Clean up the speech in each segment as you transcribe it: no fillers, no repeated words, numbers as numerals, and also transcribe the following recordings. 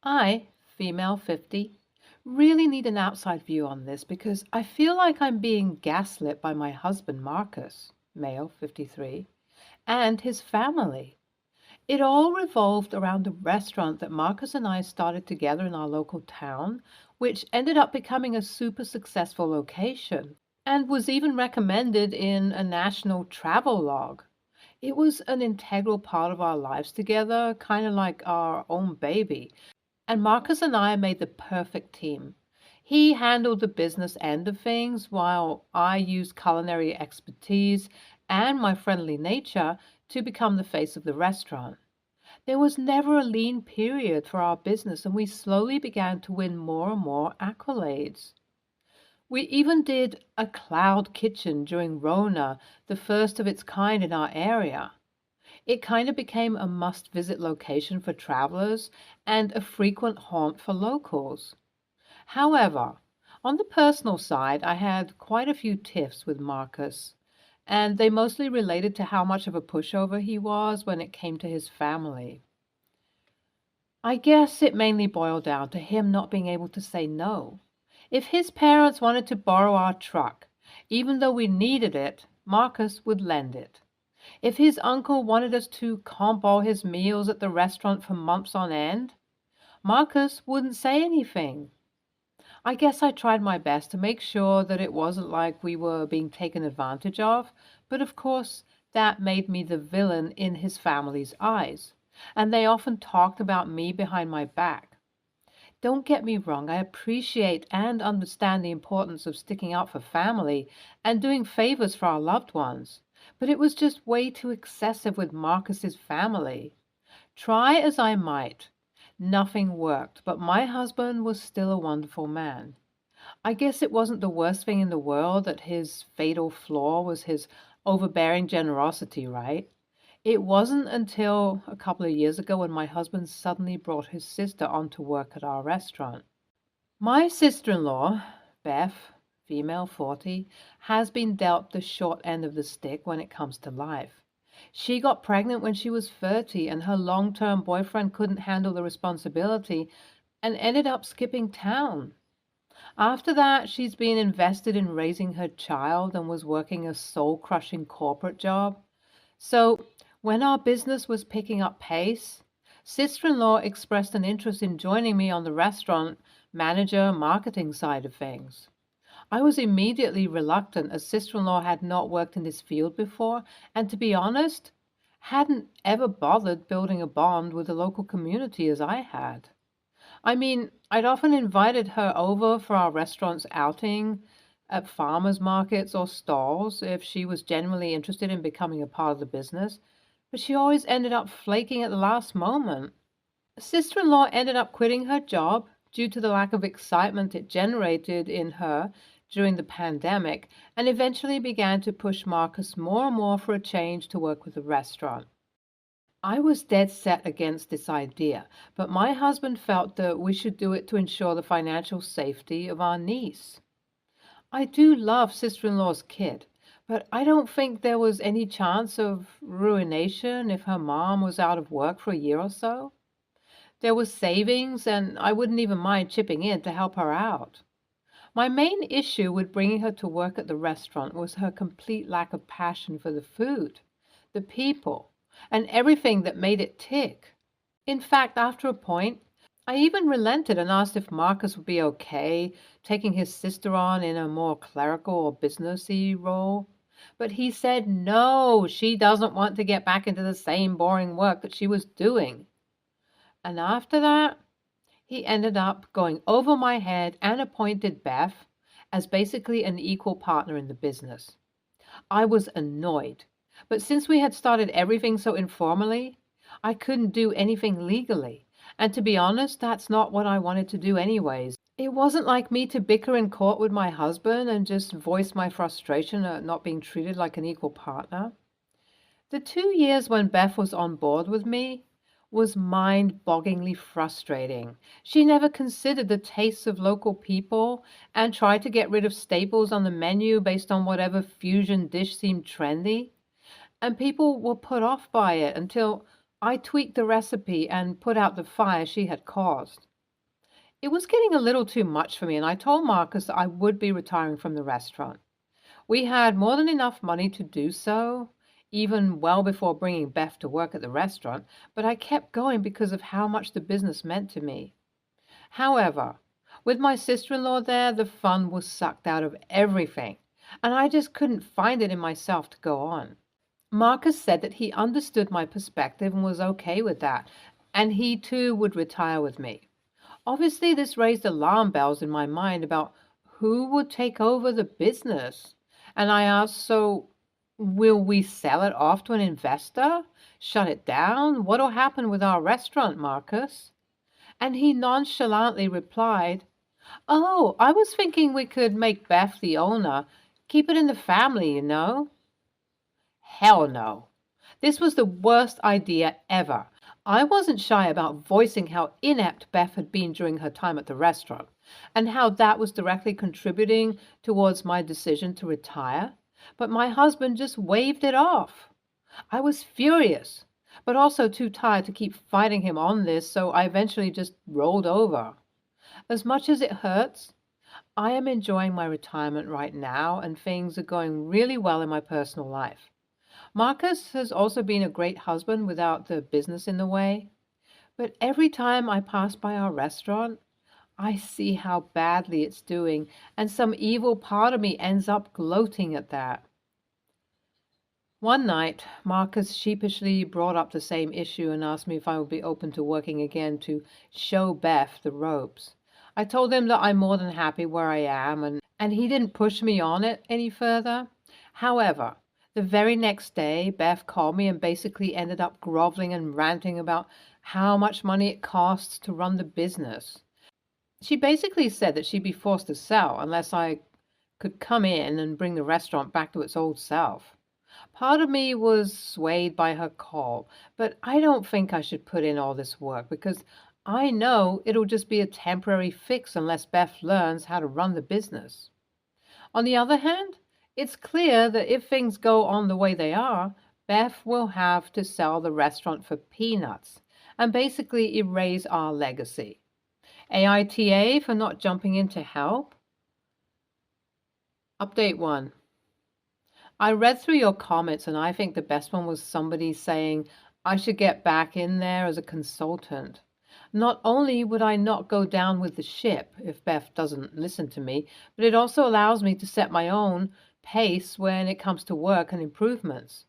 I, female 50, really need an outside view on this because I feel like I'm being gaslit by my husband Marcus, male 53, and his family. It all revolved around a restaurant that Marcus and I started together in our local town, which ended up becoming a super successful location and was even recommended in a national travel log. It was an integral part of our lives together, kind of like our own baby. And Marcus and I made the perfect team. He handled the business end of things while I used culinary expertise and my friendly nature to become the face of the restaurant. There was never a lean period for our business, and we slowly began to win more and more accolades. We even did a cloud kitchen during Rona, the first of its kind in our area. It kind of became a must visit location for travelers and a frequent haunt for locals. However, on the personal side, I had quite a few tiffs with Marcus, and they mostly related to how much of a pushover he was when it came to his family. I guess it mainly boiled down to him not being able to say no. If his parents wanted to borrow our truck, even though we needed it, Marcus would lend it. If his uncle wanted us to comp all his meals at the restaurant for months on end, Marcus wouldn't say anything. I guess I tried my best to make sure that it wasn't like we were being taken advantage of, but of course, that made me the villain in his family's eyes, and they often talked about me behind my back. Don't get me wrong, I appreciate and understand the importance of sticking out for family and doing favors for our loved ones, but it was just way too excessive with Marcus's family. Try as I might, nothing worked, but my husband was still a wonderful man. I guess it wasn't the worst thing in the world that his fatal flaw was his overbearing generosity, right? It wasn't until a couple of years ago when my husband suddenly brought his sister on to work at our restaurant. My sister in law, Beth, female 40, has been dealt the short end of the stick when it comes to life. She got pregnant when she was 30, and her long term boyfriend couldn't handle the responsibility and ended up skipping town. After that, she's been invested in raising her child and was working a soul crushing corporate job. So, when our business was picking up pace, sister in law expressed an interest in joining me on the restaurant manager marketing side of things. I was immediately reluctant as sister in law had not worked in this field before, and to be honest, hadn't ever bothered building a bond with the local community as I had. I mean, I'd often invited her over for our restaurant's outing at farmers markets or stalls if she was genuinely interested in becoming a part of the business, but she always ended up flaking at the last moment. Sister in law ended up quitting her job due to the lack of excitement it generated in her during the pandemic and eventually began to push Marcus more and more for a change to work with the restaurant. I was dead set against this idea, but my husband felt that we should do it to ensure the financial safety of our niece. I do love sister in law's kid, but I don't think there was any chance of ruination if her mom was out of work for a year or so. There was savings, and I wouldn't even mind chipping in to help her out. My main issue with bringing her to work at the restaurant was her complete lack of passion for the food, the people, and everything that made it tick. In fact, after a point, I even relented and asked if Marcus would be okay taking his sister on in a more clerical or businessy role. But he said no, she doesn't want to get back into the same boring work that she was doing. And after that, he ended up going over my head and appointed Beth as basically an equal partner in the business. I was annoyed, but since we had started everything so informally, I couldn't do anything legally. And to be honest, that's not what I wanted to do anyways. It wasn't like me to bicker in court with my husband and just voice my frustration at not being treated like an equal partner. The 2 years when Beth was on board with me was mind-bogglingly frustrating. She never considered the tastes of local people and tried to get rid of staples on the menu based on whatever fusion dish seemed trendy. And people were put off by it until I tweaked the recipe and put out the fire she had caused. It was getting a little too much for me, and I told Marcus that I would be retiring from the restaurant. We had more than enough money to do so, even well before bringing Beth to work at the restaurant, but I kept going because of how much the business meant to me. However, with my sister-in-law there, the fun was sucked out of everything, and I just couldn't find it in myself to go on. Marcus said that he understood my perspective and was okay with that, and he too would retire with me. Obviously, this raised alarm bells in my mind about who would take over the business. And I asked, so will we sell it off to an investor? Shut it down? What'll happen with our restaurant, Marcus? And he nonchalantly replied, oh, I was thinking we could make Beth the owner, keep it in the family, you know. Hell no. This was the worst idea ever. I wasn't shy about voicing how inept Beth had been during her time at the restaurant, and how that was directly contributing towards my decision to retire, but my husband just waved it off. I was furious, but also too tired to keep fighting him on this, so I eventually just rolled over. As much as it hurts, I am enjoying my retirement right now, and things are going really well in my personal life. Marcus has also been a great husband without the business in the way, but every time I pass by our restaurant, I see how badly it's doing, and some evil part of me ends up gloating at that. One night, Marcus sheepishly brought up the same issue and asked me if I would be open to working again to show Beth the ropes. I told him that I'm more than happy where I am, and he didn't push me on it any further. However, the very next day, Beth called me and basically ended up groveling and ranting about how much money it costs to run the business. She basically said that she'd be forced to sell unless I could come in and bring the restaurant back to its old self. Part of me was swayed by her call, but I don't think I should put in all this work because I know it'll just be a temporary fix unless Beth learns how to run the business. On the other hand, it's clear that if things go on the way they are, Beth will have to sell the restaurant for peanuts and basically erase our legacy. AITA for not jumping in to help. Update 1. I read through your comments and I think the best one was somebody saying I should get back in there as a consultant. Not only would I not go down with the ship if Beth doesn't listen to me, but it also allows me to set my own pace when it comes to work and improvements.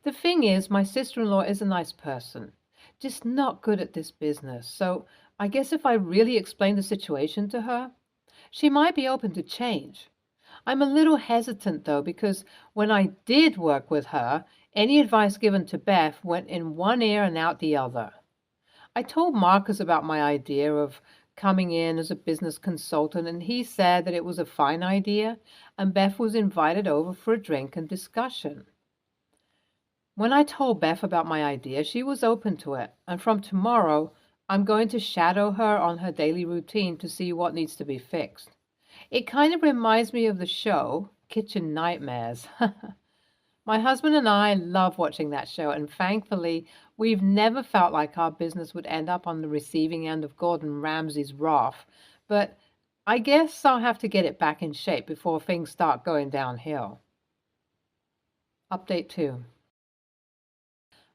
The thing is, my sister-in-law is a nice person, just not good at this business, so I guess if I really explain the situation to her, she might be open to change. I'm a little hesitant though, because when I did work with her, any advice given to Beth went in one ear and out the other. I told Marcus about my idea of coming in as a business consultant, and he said that it was a fine idea, and Beth was invited over for a drink and discussion. When I told Beth about my idea, she was open to it, and from tomorrow, I'm going to shadow her on her daily routine to see what needs to be fixed. It kind of reminds me of the show, Kitchen Nightmares. My husband and I love watching that show, and thankfully, we've never felt like our business would end up on the receiving end of Gordon Ramsay's wrath, but I guess I'll have to get it back in shape before things start going downhill. Update 2.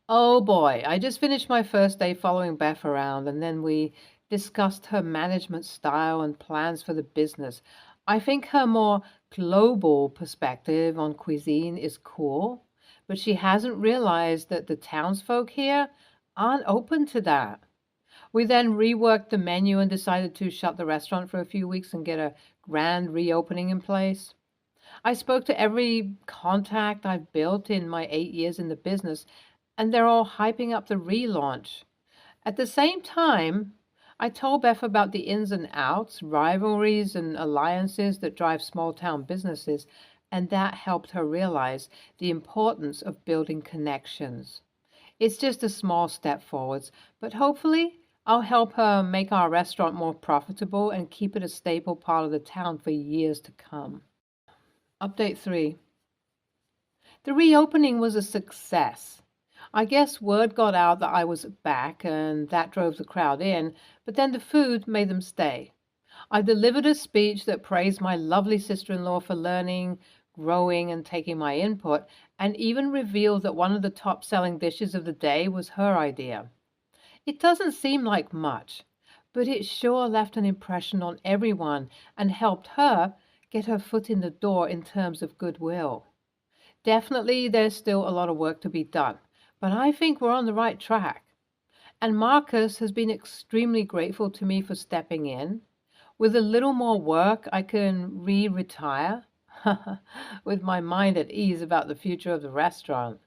Oh boy, I just finished my first day following Beth around, and then we discussed her management style and plans for the business. I think her more global perspective on cuisine is cool, but she hasn't realized that the townsfolk here aren't open to that. We then reworked the menu and decided to shut the restaurant for a few weeks and get a grand reopening in place. I spoke to every contact I've built in my 8 years in the business, and they're all hyping up the relaunch. At the same time, I told Beth about the ins and outs, rivalries, and alliances that drive small town businesses, and that helped her realize the importance of building connections. It's just a small step forwards, but hopefully I'll help her make our restaurant more profitable and keep it a staple part of the town for years to come. Update 3. The reopening was a success. I guess word got out that I was back, and that drove the crowd in, but then the food made them stay. I delivered a speech that praised my lovely sister-in-law for learning, growing, and taking my input, and even revealed that one of the top-selling dishes of the day was her idea. It doesn't seem like much, but it sure left an impression on everyone and helped her get her foot in the door in terms of goodwill. Definitely, there's still a lot of work to be done, but I think we're on the right track. And Marcus has been extremely grateful to me for stepping in. With a little more work, I can retire with my mind at ease about the future of the restaurant.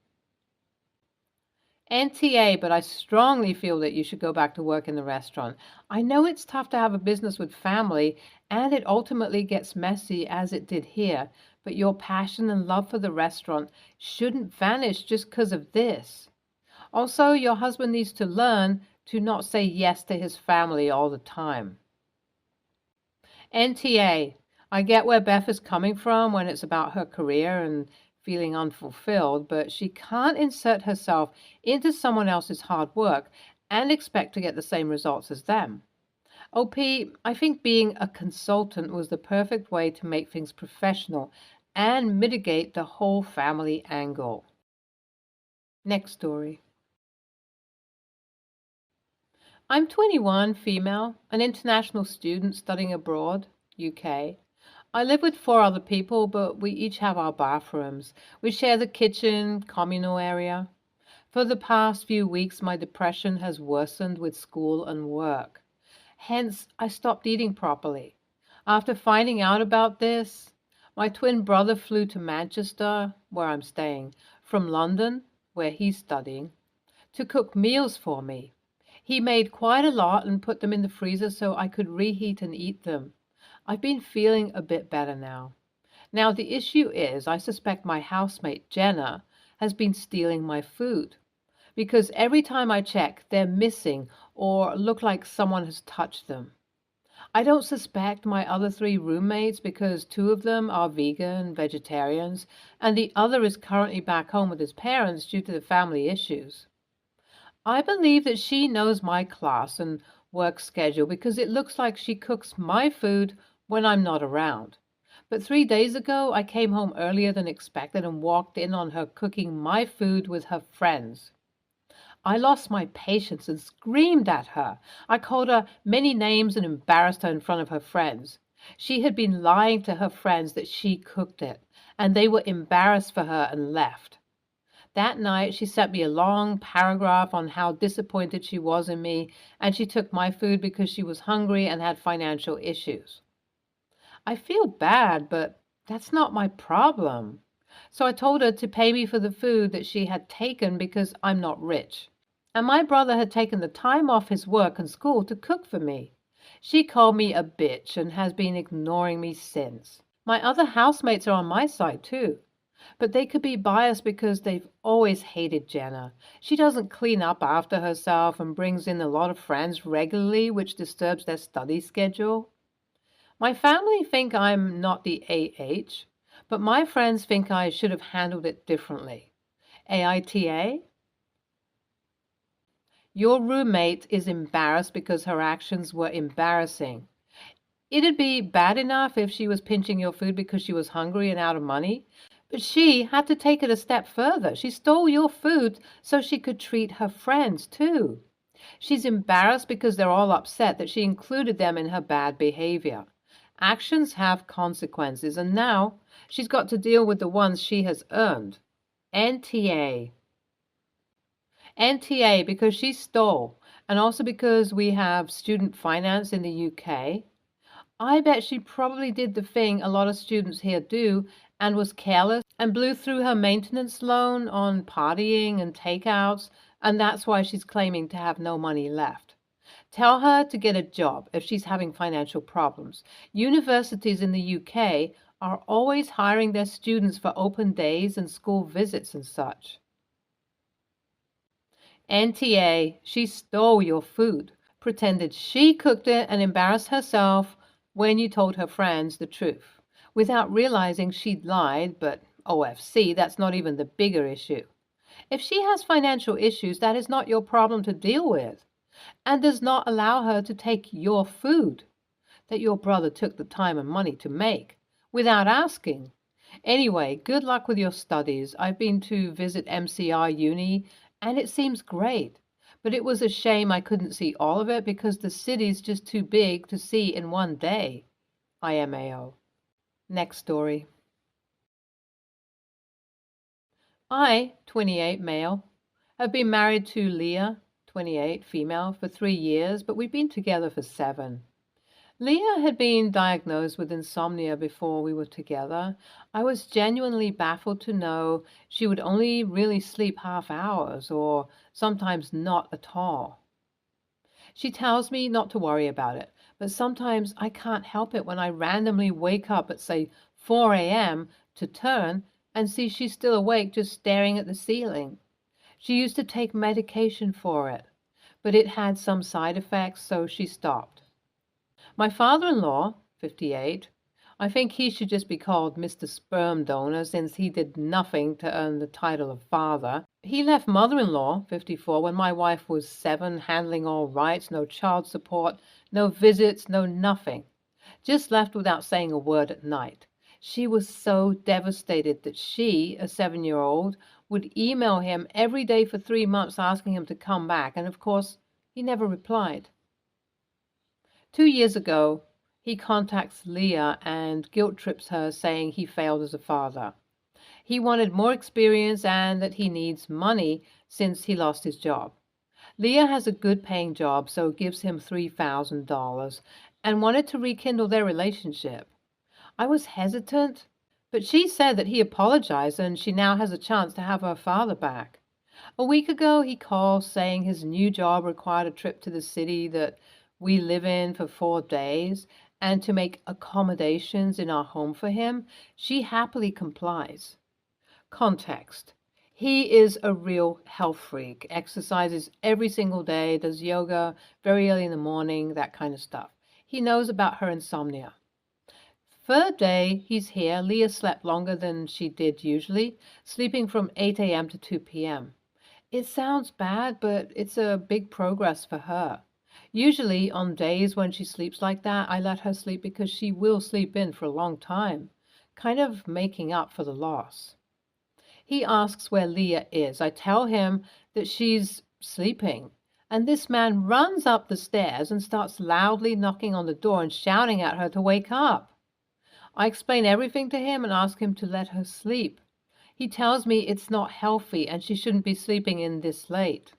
NTA, but I strongly feel that you should go back to work in the restaurant. I know it's tough to have a business with family, and it ultimately gets messy as it did here, but your passion and love for the restaurant shouldn't vanish just because of this. Also, your husband needs to learn to not say yes to his family all the time. NTA, I get where Beth is coming from when it's about her career and feeling unfulfilled, but she can't insert herself into someone else's hard work and expect to get the same results as them. OP, I think being a consultant was the perfect way to make things professional and mitigate the whole family angle. Next story. I'm 21, female, an international student studying abroad, UK. I live with 4 other people, but we each have our bathrooms. We share the kitchen, communal area. For the past few weeks, my depression has worsened with school and work. Hence, I stopped eating properly. After finding out about this, my twin brother flew to Manchester, where I'm staying, from London, where he's studying, to cook meals for me. He made quite a lot and put them in the freezer so I could reheat and eat them. I've been feeling a bit better now. Now, the issue is I suspect my housemate, Jenna, has been stealing my food because every time I check, they're missing or look like someone has touched them. I don't suspect my other 3 roommates because 2 of them are vegan, vegetarians, and the other is currently back home with his parents due to the family issues. I believe that she knows my class and work schedule because it looks like she cooks my food when I'm not around. But 3 days ago, I came home earlier than expected and walked in on her cooking my food with her friends. I lost my patience and screamed at her. I called her many names and embarrassed her in front of her friends. She had been lying to her friends that she cooked it, and they were embarrassed for her and left. That night, she sent me a long paragraph on how disappointed she was in me, and she took my food because she was hungry and had financial issues. I feel bad, but that's not my problem. So I told her to pay me for the food that she had taken because I'm not rich. And my brother had taken the time off his work and school to cook for me. She called me a bitch and has been ignoring me since. My other housemates are on my side, too. But they could be biased because they've always hated Jenna. She doesn't clean up after herself and brings in a lot of friends regularly, which disturbs their study schedule. My family think I'm not the AH, but my friends think I should have handled it differently. AITA? Your roommate is embarrassed because her actions were embarrassing. It'd be bad enough if she was pinching your food because she was hungry and out of money, but she had to take it a step further. She stole your food so she could treat her friends, too. She's embarrassed because they're all upset that she included them in her bad behavior. Actions have consequences, and now she's got to deal with the ones she has earned. NTA. NTA because she stole, and also because we have student finance in the UK. I bet she probably did the thing a lot of students here do and was careless and blew through her maintenance loan on partying and takeouts, and that's why she's claiming to have no money left. Tell her to get a job if she's having financial problems. Universities in the UK are always hiring their students for open days and school visits and such. NTA, she stole your food, pretended she cooked it and embarrassed herself when you told her friends the truth, without realizing she'd lied, but OFC, that's not even the bigger issue. If she has financial issues, that is not your problem to deal with. and does not allow her to take your food that your brother took the time and money to make without asking. Anyway, good luck with your studies. I've been to visit MCR Uni and it seems great. But it was a shame I couldn't see all of it because the city's just too big to see in one day. IMAO. Next story. I, 28 male, have been married to Leah, 28 female, for 3 years, but we've been together for 7. Leah had been diagnosed with insomnia before we were together. I was genuinely baffled to know she would only really sleep half hours or sometimes not at all. She tells me not to worry about it, but sometimes I can't help it when I randomly wake up at, say, 4 a.m. to turn and see she's still awake just staring at the ceiling. She used to take medication for it, but it had some side effects, so she stopped. My father-in-law, 58, I think he should just be called Mr. Sperm Donor since he did nothing to earn the title of father. He left mother-in-law, 54, when my wife was 7, handling all rights, no child support, no visits, no nothing. Just left without saying a word at night. She was so devastated that she, a 7-year-old, would email him every day for 3 months asking him to come back, and of course, he never replied. 2 years ago, he contacts Leah and guilt trips her, saying he failed as a father. He wanted more experience and that he needs money since he lost his job. Leah has a good paying job, so gives him $3,000 and wanted to rekindle their relationship. I was hesitant, but she said that he apologized and she now has a chance to have her father back. A week ago, he called saying his new job required a trip to the city that we live in for 4 days and to make accommodations in our home for him. She happily complies. Context. He is a real health freak, exercises every single day, does yoga very early in the morning, that kind of stuff. He knows about her insomnia. 3rd day he's here, Leah slept longer than she did usually, sleeping from 8 a.m. to 2 p.m. It sounds bad, but it's a big progress for her. Usually on days when she sleeps like that, I let her sleep because she will sleep in for a long time, kind of making up for the loss. He asks where Leah is. I tell him that she's sleeping, and this man runs up the stairs and starts loudly knocking on the door and shouting at her to wake up. I explain everything to him and ask him to let her sleep. He tells me it's not healthy and she shouldn't be sleeping in this late.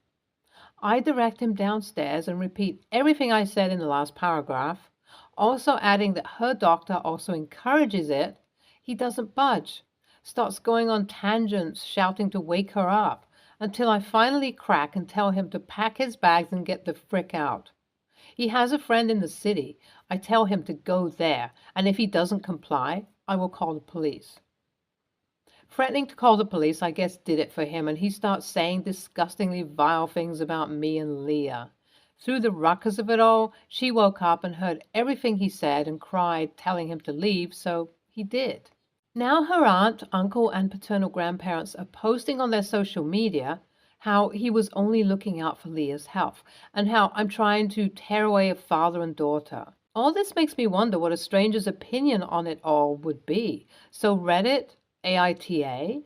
I direct him downstairs and repeat everything I said in the last paragraph, also adding that her doctor also encourages it. He doesn't budge, starts going on tangents, shouting to wake her up, until I finally crack and tell him to pack his bags and get the frick out. He has a friend in the city. I tell him to go there, and if he doesn't comply, I will call the police. Threatening to call the police, I guess, did it for him, and he starts saying disgustingly vile things about me and Leah. Through the ruckus of it all, she woke up and heard everything he said and cried, telling him to leave, so he did. Now her aunt, uncle, and paternal grandparents are posting on their social media how he was only looking out for Leah's health, and how I'm trying to tear away a father and daughter. All this makes me wonder what a stranger's opinion on it all would be. So Reddit, AITA?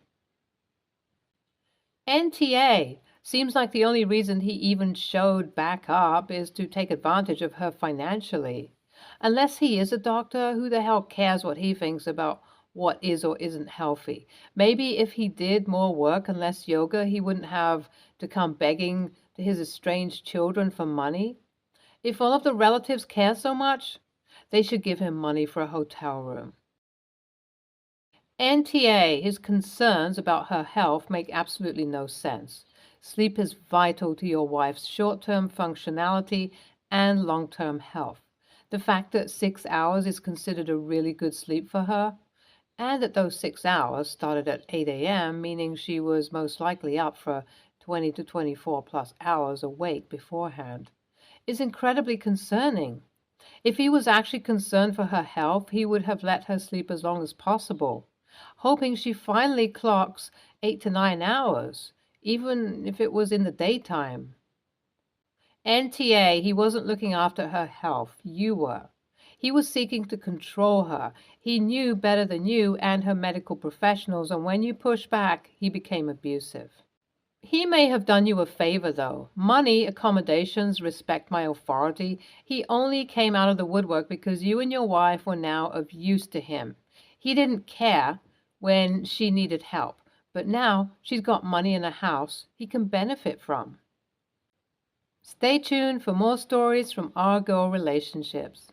NTA. Seems like the only reason he even showed back up is to take advantage of her financially. Unless he is a doctor, who the hell cares what he thinks about what is or isn't healthy? Maybe if he did more work and less yoga, he wouldn't have to come begging to his estranged children for money. If all of the relatives care so much, they should give him money for a hotel room. NTA, his concerns about her health make absolutely no sense. Sleep is vital to your wife's short-term functionality and long-term health. The fact that 6 hours is considered a really good sleep for her, and that those 6 hours started at 8 a.m., meaning she was most likely up for 20 to 24 plus hours awake beforehand, is incredibly concerning. If he was actually concerned for her health, he would have let her sleep as long as possible, hoping she finally clocks 8 to 9 hours, even if it was in the daytime. NTA, he wasn't looking after her health. You were. He was seeking to control her. He knew better than you and her medical professionals, and when you pushed back, he became abusive. He may have done you a favor, though. Money, accommodations, respect my authority. He only came out of the woodwork because you and your wife were now of use to him. He didn't care when she needed help, but now she's got money and a house he can benefit from. Stay tuned for more stories from our girl relationships.